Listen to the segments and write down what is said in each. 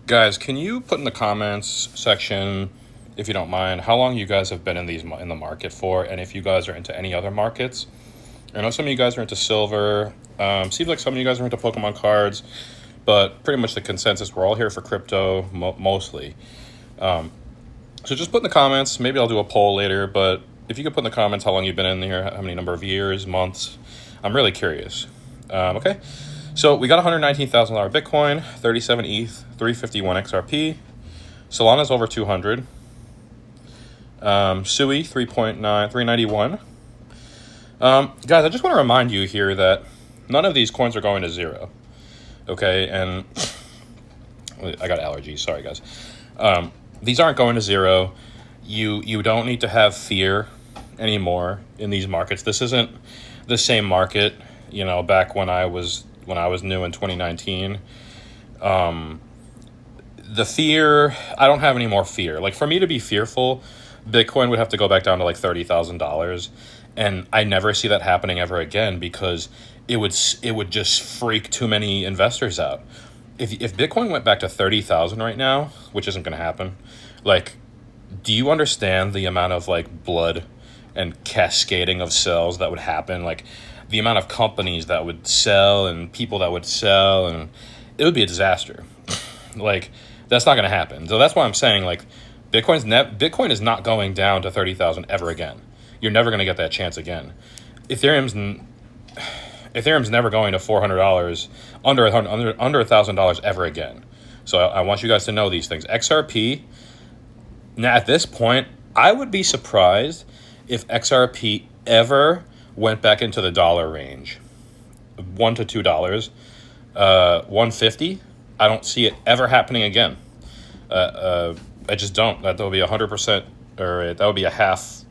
Guys, can you put in the comments section, if you don't mind, how long you guys have been in the market for, and if you guys are into any other markets? I know some of you guys are into silver. Seems like some of you guys are into Pokemon cards, but pretty much the consensus, we're all here for crypto mostly. So just put in the comments. Maybe I'll do a poll later, but if you could put in the comments how long you've been in here, how many number of years, months, I'm really curious. Okay. So we got $119,000 Bitcoin, 37 ETH, 351 XRP. Solana's over 200. Sui 391. Guys, I just want to remind you here that none of these coins are going to zero. Okay, and I got allergies. Sorry, guys. These aren't going to zero. You don't need to have fear anymore in these markets. This isn't the same market, back when I was new in 2019. The fear, I don't have any more fear. Like, for me to be fearful, Bitcoin would have to go back down to like $30,000, and I never see that happening ever again because it would just freak too many investors out. If Bitcoin went back to 30,000 right now, which isn't going to happen, like, do you understand the amount of like blood and cascading of cells that would happen? Like, the amount of companies that would sell and people that would sell, and it would be a disaster. Like, that's not going to happen. So that's why I'm saying, like, Bitcoin is not going down to 30,000 ever again. You're never going to get that chance again. Ethereum's never going to $400 under $1,000 ever again. So I want you guys to know these things. XRP. Now at this point, I would be surprised if XRP ever went back into the dollar range, $1 to $2, 150. I don't see it ever happening again. I just don't. That would be 100%, or that would be a half.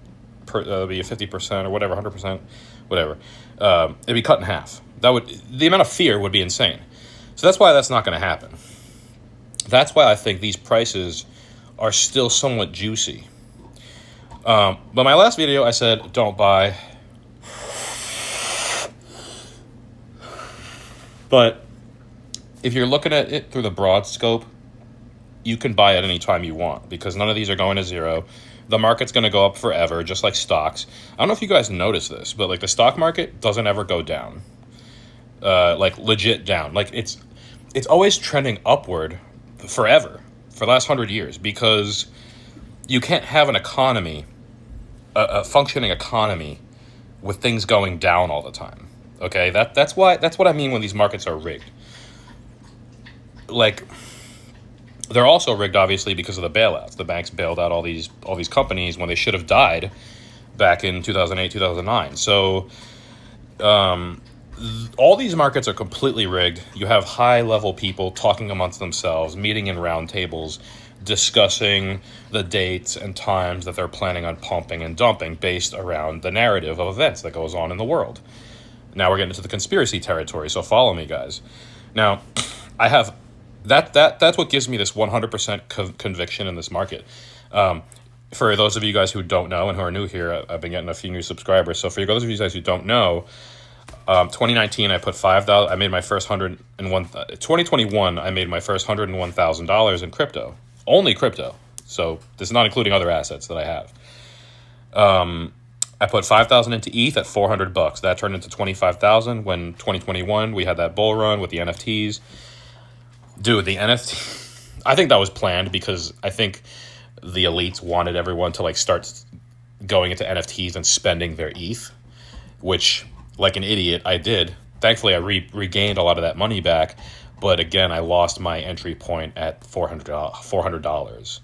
That would be a 50% or whatever, 100%, whatever. It'd be cut in half. The amount of fear would be insane. So that's why that's not going to happen. That's why I think these prices are still somewhat juicy. But my last video, I said don't buy. But if you're looking at it through the broad scope, you can buy at any time you want because none of these are going to zero. The market's going to go up forever, just like stocks. I don't know if you guys notice this, but like the stock market doesn't ever go down, like legit down. Like it's always trending upward forever for the last 100 years because you can't have an economy, a functioning economy, with things going down all the time. Okay, that's what I mean when these markets are rigged. Like, they're also rigged, obviously, because of the bailouts. The banks bailed out all these companies when they should have died back in 2008, 2009. So all these markets are completely rigged. You have high-level people talking amongst themselves, meeting in round tables, discussing the dates and times that they're planning on pumping and dumping based around the narrative of events that goes on in the world. Now we're getting into the conspiracy territory, so follow me, guys. Now, I have... That's what gives me this 100% conviction in this market. For those of you guys who don't know and who are new here, I've been getting a few new subscribers. So for those of you guys who don't know, 2019 I put 5,000. I made my first 101. 2021 I made my first $101,000 in crypto, only crypto. So this is not including other assets that I have. I put 5,000 into ETH at $400. That turned into 25,000 when 2021 we had that bull run with the NFTs. Dude, the NFT, I think that was planned because I think the elites wanted everyone to like start going into NFTs and spending their ETH, which, like an idiot, I did. Thankfully, I regained a lot of that money back, but again, I lost my entry point at $400,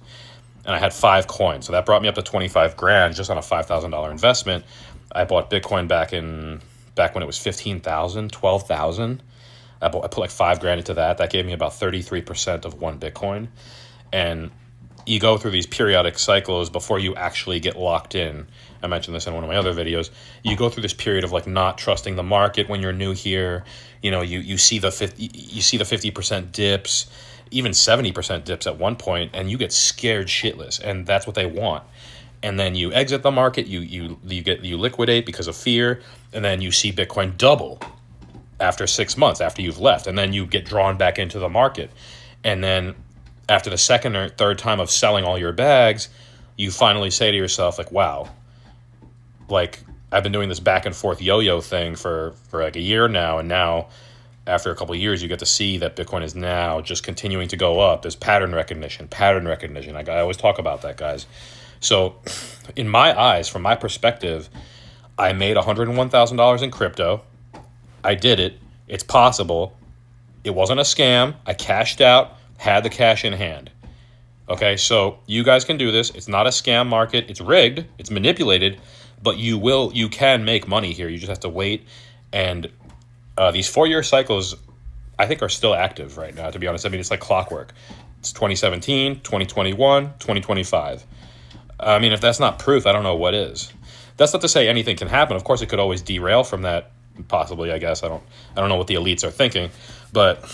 and I had 5 coins, so that brought me up to 25 grand just on a $5,000 investment. I bought Bitcoin back when it was 15,000, 12,000. I put like 5 grand into that. That gave me about 33% of 1 Bitcoin. And you go through these periodic cycles before you actually get locked in. I mentioned this in one of my other videos. You go through this period of like not trusting the market when you're new here. You see the 50% dips, even 70% dips at one point, and you get scared shitless. And that's what they want. And then you exit the market, you liquidate because of fear, and then you see Bitcoin double after 6 months after you've left, and then you get drawn back into the market, and then after the second or third time of selling all your bags, you finally say to yourself, like, wow, like, I've been doing this back and forth yo-yo thing for like a year now, and now after a couple of years, you get to see that Bitcoin is now just continuing to go up. There's pattern recognition. I always talk about that, guys. So in my eyes, from my perspective, I made $101,000 in crypto. I did it. It's possible. It wasn't a scam. I cashed out, had the cash in hand. Okay, so you guys can do this. It's not a scam market. It's rigged. It's manipulated, but you can make money here. You just have to wait. And these 4-year cycles, I think, are still active right now, to be honest. I mean, it's like clockwork. It's 2017, 2021, 2025. I mean, if that's not proof, I don't know what is. That's not to say anything can happen. Of course, it could always derail from that, possibly, I guess. I don't know what the elites are thinking. But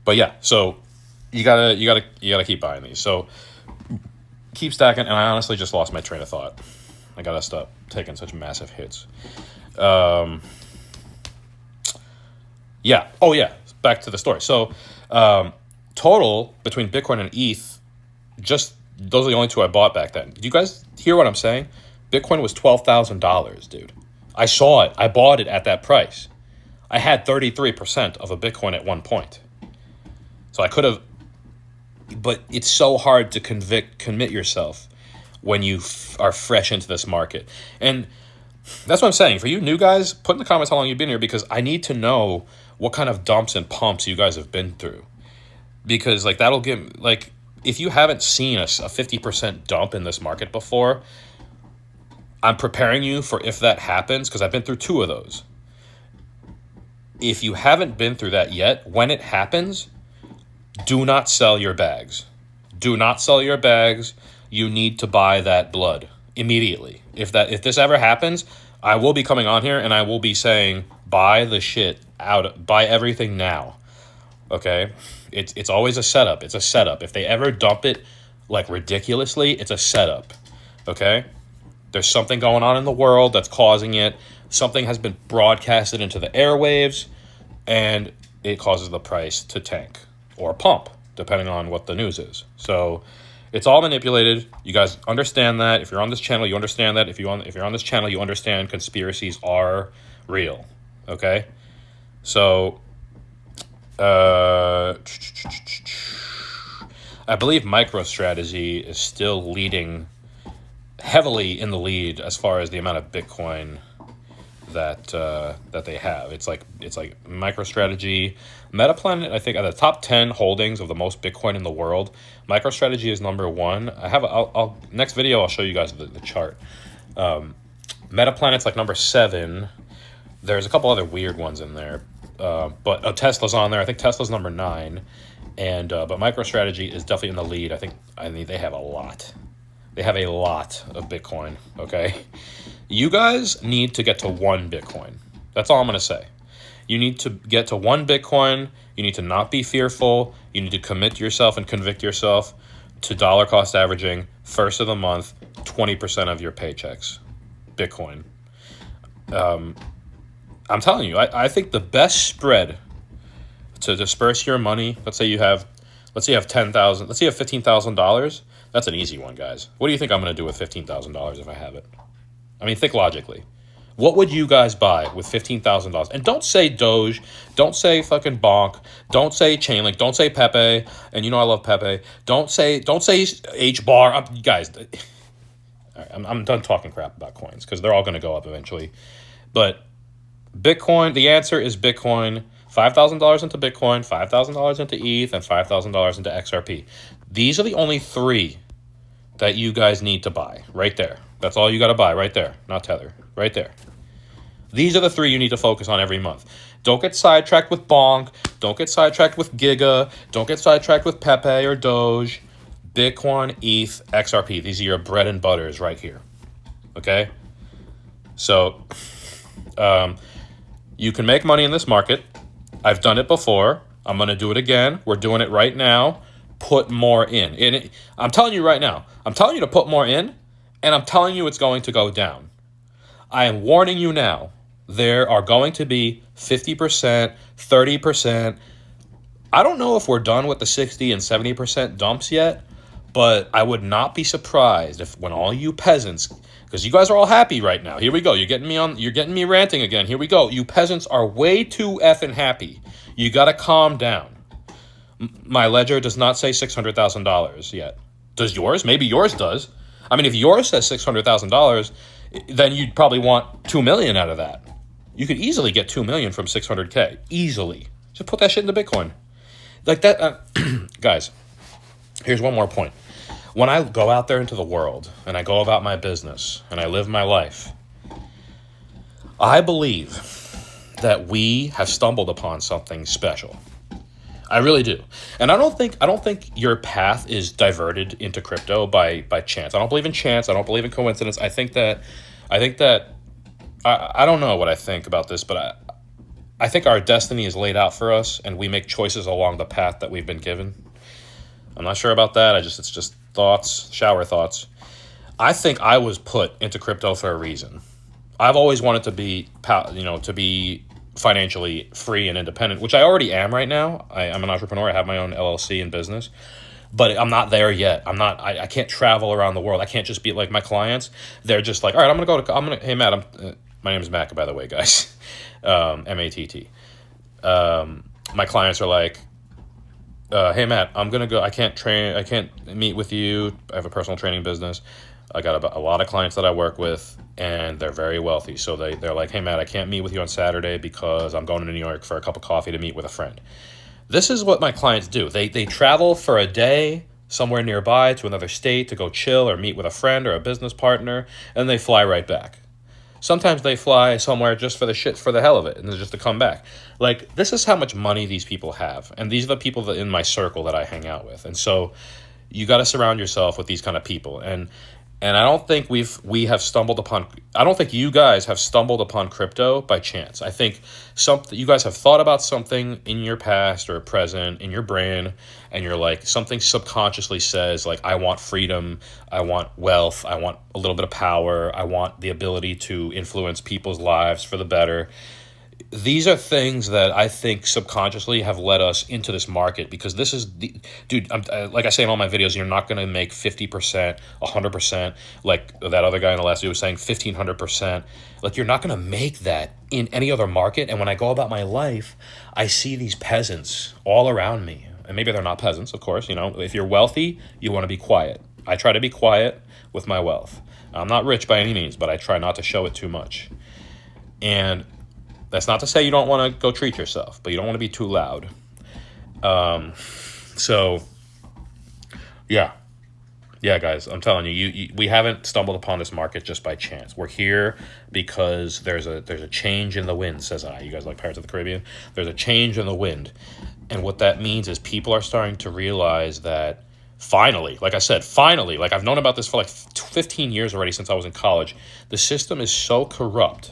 yeah, so you gotta keep buying these. So keep stacking, and I honestly just lost my train of thought. I gotta stop taking such massive hits. Yeah. Oh yeah. Back to the story. So total between Bitcoin and ETH, just those are the only two I bought back then. Do you guys hear what I'm saying? Bitcoin was $12,000, dude. I saw it. I bought it at that price. I had 33% of a Bitcoin at one point. So I could have, but it's so hard to commit yourself when you are fresh into this market. And that's what I'm saying. For you new guys, put in the comments how long you've been here, because I need to know what kind of dumps and pumps you guys have been through. Because like that'll give, like, if you haven't seen a 50% dump in this market before, I'm preparing you for if that happens, because I've been through 2 of those. If you haven't been through that yet, when it happens, do not sell your bags. Do not sell your bags. You need to buy that blood immediately. If this ever happens, I will be coming on here and I will be saying, buy the shit out, buy everything now. Okay? It's always a setup. It's a setup. If they ever dump it like ridiculously, it's a setup. Okay? There's something going on in the world that's causing it. Something has been broadcasted into the airwaves, and it causes the price to tank or pump, depending on what the news is. So it's all manipulated. You guys understand that. If you're on this channel, you understand that. If you're on this channel, you understand conspiracies are real. Okay? So I believe MicroStrategy is still leading, heavily in the lead as far as the amount of Bitcoin that they have. It's like MicroStrategy, Metaplanet. I think are the top 10 holdings of the most Bitcoin in the world. MicroStrategy is number 1. I'll next video I'll show you guys the chart. Metaplanet's like number 7. There's a couple other weird ones in there, but Tesla's on there. I think Tesla's number 9, and but MicroStrategy is definitely in the lead. I mean they have a lot. They have a lot of Bitcoin. Okay. You guys need to get to 1 Bitcoin. That's all I'm going to say. You need to get to 1 Bitcoin. You need to not be fearful. You need to commit yourself and convict yourself to dollar cost averaging first of the month, 20% of your paychecks. Bitcoin. I'm telling you, I think the best spread to disperse your money, let's say you have $10,000, let's say you have $15,000. That's an easy one, guys. What do you think I'm going to do with $15,000 if I have it? I mean, think logically. What would you guys buy with $15,000? And don't say Doge. Don't say fucking Bonk. Don't say Chainlink. Don't say Pepe. And you know I love Pepe. Don't say H-bar. Guys, all right, I'm done talking crap about coins because they're all going to go up eventually. But Bitcoin, the answer is Bitcoin. $5,000 into Bitcoin, $5,000 into ETH, and $5,000 into XRP. These are the only 3 that you guys need to buy right there. That's all you got to buy right there, not Tether, right there. These are the 3 you need to focus on every month. Don't get sidetracked with Bonk. Don't get sidetracked with Giga. Don't get sidetracked with Pepe or Doge. Bitcoin, ETH, XRP. These are your bread and butters right here. Okay? So, you can make money in this market. I've done it before. I'm going to do it again. We're doing it right now. Put more in. I'm telling you right now. I'm telling you to put more in, and I'm telling you it's going to go down. I am warning you now. There are going to be 50%, 30%. I don't know if we're done with the 60 and 70% dumps yet, but I would not be surprised if when all you peasants, because you guys are all happy right now. Here we go. You're getting me ranting again. Here we go. You peasants are way too effing happy. You got to calm down. My ledger does not say $600,000 yet. Does yours? Maybe yours does. I mean, if yours says $600,000, then you'd probably want $2 million out of that. You could easily get $2 million from 600K. Easily. Just put that shit into Bitcoin. Like that, guys, here's one more point. When I go out there into the world and I go about my business and I live my life, I believe that we have stumbled upon something special. I really do. And I don't think your path is diverted into crypto by chance. I don't believe in chance. I don't believe in coincidence. I think that I don't know what I think about this, but I think our destiny is laid out for us and we make choices along the path that we've been given. I'm not sure about that. It's just thoughts, shower thoughts. I think I was put into crypto for a reason. I've always wanted to be financially free and independent, which I already am right now. I'm an entrepreneur. I have my own LLC and business, but I'm not there yet. I can't travel around the world. I can't just be like my clients. They're just like, all right, hey, Matt, my name is Mac, by the way, guys. M-A-T-T. My clients are like, hey, Matt, I'm going to go. I can't meet with you. I have a personal training business. I got a lot of clients that I work with, and they're very wealthy. So they're like, hey, Matt, I can't meet with you on Saturday because I'm going to New York for a cup of coffee to meet with a friend. This is what my clients do. They travel for a day somewhere nearby to another state to go chill or meet with a friend or a business partner, and they fly right back. Sometimes they fly somewhere just for the hell of it, and just to come back. Like, this is how much money these people have, and these are the people that in my circle that I hang out with. And so you got to surround yourself with these kind of people. And I don't think we have stumbled upon. I don't think you guys have stumbled upon crypto by chance. I think you guys have thought about something in your past or present in your brain, and you're like, something subconsciously says like, I want freedom, I want wealth, I want a little bit of power, I want the ability to influence people's lives for the better. These are things that I think subconsciously have led us into this market, because this is dude, like I say in all my videos, you're not going to make 50%, 100%, like that other guy in the last video was saying 1,500%. Like, you're not going to make that in any other market. And when I go about my life, I see these peasants all around me. And maybe they're not peasants, of course. If you're wealthy, you want to be quiet. I try to be quiet with my wealth. I'm not rich by any means, but I try not to show it too much. And that's not to say you don't want to go treat yourself, but you don't want to be too loud. So, yeah, guys, I'm telling you, we haven't stumbled upon this market just by chance. We're here because there's a change in the wind, says I. You guys like Pirates of the Caribbean? There's a change in the wind, and what that means is people are starting to realize that finally, like I said, like I've known about this for like 15 years already since I was in college. The system is so corrupt.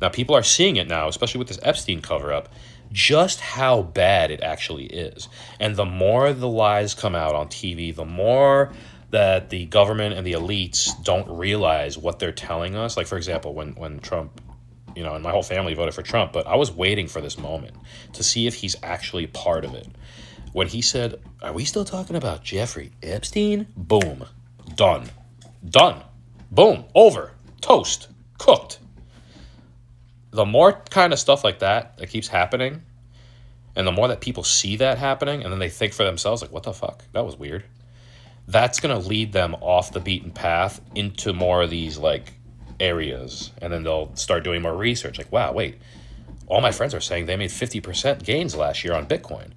Now, people are seeing it now, especially with this Epstein cover-up, just how bad it actually is. And the more the lies come out on TV, the more that the government and the elites don't realize what they're telling us. Like, for example, when Trump, and my whole family voted for Trump, but I was waiting for this moment to see if he's actually part of it. When he said, are we still talking about Jeffrey Epstein? Boom. Done. Boom. Over. Toast. Cooked. The more kind of stuff like that keeps happening, and the more that people see that happening, and then they think for themselves, like, what the fuck? That was weird. That's going to lead them off the beaten path into more of these, like, areas. And then they'll start doing more research. Like, wow, wait. All my friends are saying they made 50% gains last year on Bitcoin.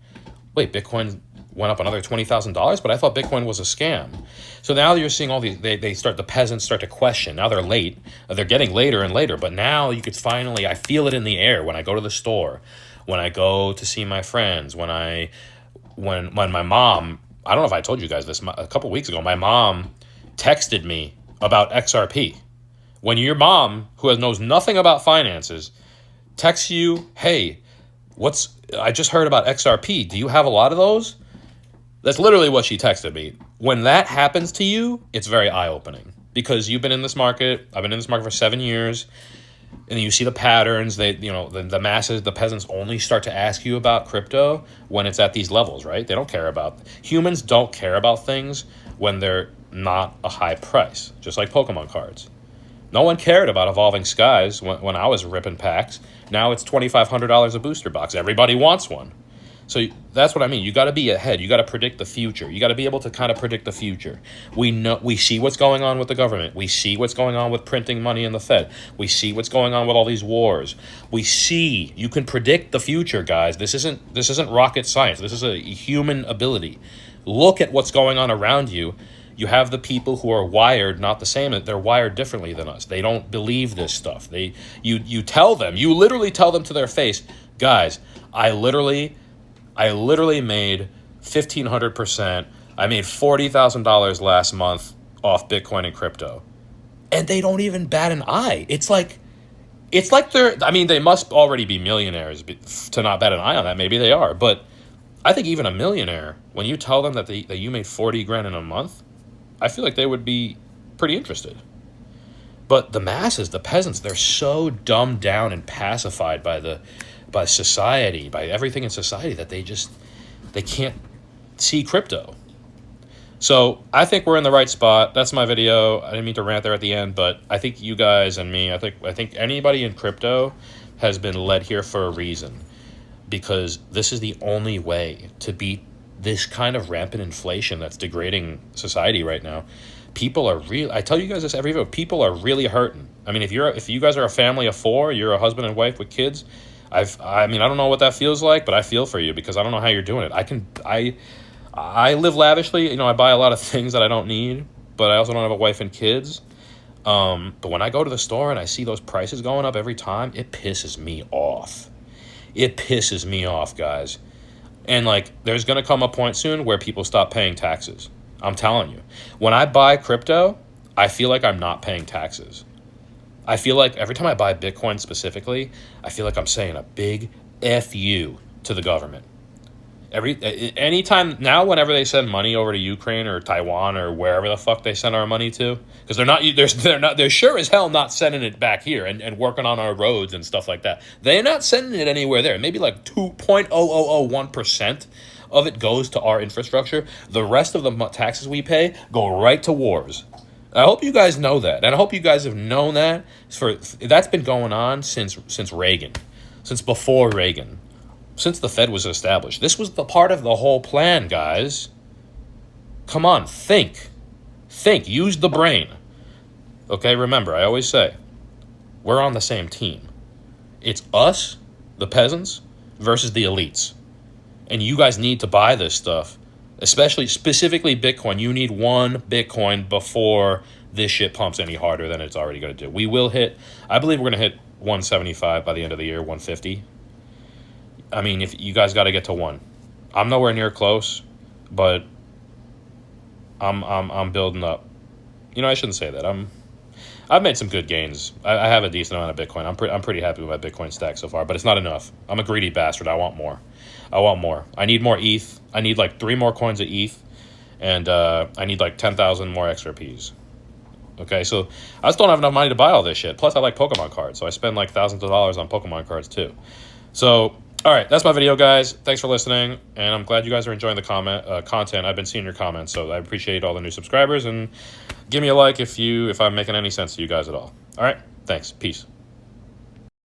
Wait, Bitcoin went up another $20,000, but I thought Bitcoin was a scam. So now you're seeing all these, the peasants start to question. Now they're late. They're getting later and later, but now you could finally, I feel it in the air when I go to the store, when I go to see my friends, when my mom, I don't know if I told you guys this, a couple weeks ago, my mom texted me about XRP. When your mom, who knows nothing about finances, texts you, hey, I just heard about XRP. Do you have a lot of those? That's literally what she texted me. When that happens to you, it's very eye-opening, because you've been in this market. I've been in this market for 7 years. And you see the patterns. The masses, the peasants only start to ask you about crypto when it's at these levels, right? They don't care about, humans don't care about things when they're not a high price, just like Pokemon cards. No one cared about Evolving Skies when I was ripping packs. Now it's $2,500 a booster box. Everybody wants one. So that's what I mean. You got to be ahead. You got to predict the future. You got to be able to kind of predict the future. We see what's going on with the government. We see what's going on with printing money in the Fed. We see what's going on with all these wars. We see you can predict the future, guys. This isn't rocket science. This is a human ability. Look at what's going on around you. You have the people who are wired not the same. They're wired differently than us. They don't believe this stuff. You tell them. You literally tell them to their face, guys. I literally made 1,500%. I made $40,000 last month off Bitcoin and crypto, and they don't even bat an eye. It's like they're. I mean, they must already be millionaires to not bat an eye on that. Maybe they are, but I think even a millionaire, when you tell them that you made 40 grand in a month, I feel like they would be pretty interested. But the masses, the peasants, they're so dumbed down and pacified by society, by everything in society, that they can't see crypto. So I think we're in the right spot. That's my video. I didn't mean to rant there at the end, but I think you guys and me, I think anybody in crypto has been led here for a reason, because this is the only way to beat this kind of rampant inflation that's degrading society right now. People are I tell you guys this every video, people are really hurting. I mean, if you guys are a family of 4, you're a husband and wife with kids, I don't know what that feels like, but I feel for you, because I don't know how you're doing it. I live lavishly, I buy a lot of things that I don't need, but I also don't have a wife and kids. But when I go to the store and I see those prices going up every time, it pisses me off. It pisses me off, guys. And there's going to come a point soon where people stop paying taxes. I'm telling you. When I buy crypto, I feel like I'm not paying taxes. I feel like every time I buy Bitcoin specifically, I feel like I'm saying a big F you to the government. Anytime now, whenever they send money over to Ukraine or Taiwan or wherever the fuck they send our money to, because they're sure as hell not sending it back here and working on our roads and stuff like that. They're not sending it anywhere there. Maybe 2.0001% of it goes to our infrastructure. The rest of the taxes we pay go right to wars. I hope you guys know that, and I hope you guys have known that. That's been going on since Reagan, since before Reagan. Since the Fed was established. This was the part of the whole plan, guys. Come on, think. Use the brain. Okay, remember, I always say, we're on the same team. It's us, the peasants, versus the elites. And you guys need to buy this stuff, specifically Bitcoin. You need 1 Bitcoin before this shit pumps any harder than it's already going to do. We will I believe we're going to hit 175 by the end of the year, 150. I mean, if you guys got to get to 1, I'm nowhere near close, but I'm building up. I shouldn't say that. I've made some good gains. I have a decent amount of Bitcoin. I'm pretty happy with my Bitcoin stack so far, but it's not enough. I'm a greedy bastard. I want more. I need more ETH. I need 3 more coins of ETH, and I need 10,000 more XRPs. Okay, so I just don't have enough money to buy all this shit. Plus, I like Pokemon cards, so I spend thousands of dollars on Pokemon cards too. So, all right, that's my video, guys. Thanks for listening, and I'm glad you guys are enjoying the content. I've been seeing your comments, so I appreciate all the new subscribers, and give me a like if I'm making any sense to you guys at all. All right, thanks. Peace.